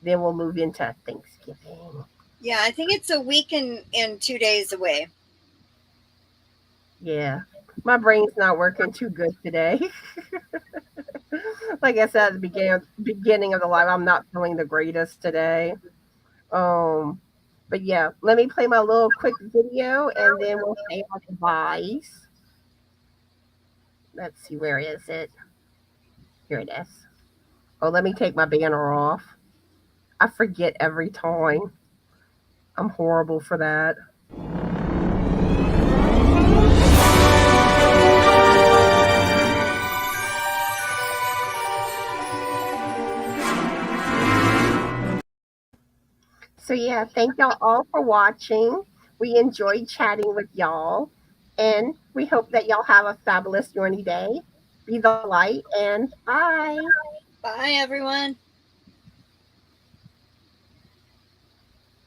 Speaker 1: Then we'll move into Thanksgiving.
Speaker 2: Yeah, I think it's a week and 2 days away.
Speaker 1: Yeah. My brain's not working too good today. Like I said at the beginning of the live, I'm not feeling the greatest today. Um, but yeah, let me play my little quick video and then we'll say our goodbyes. Let's see, where is it? Here it is. Oh, let me take my banner off. I forget every time. I'm horrible for that. So yeah, thank y'all all for watching. We enjoyed chatting with y'all, and we hope that y'all have a fabulous Yorny day. Be the light, and bye.
Speaker 2: Bye, everyone.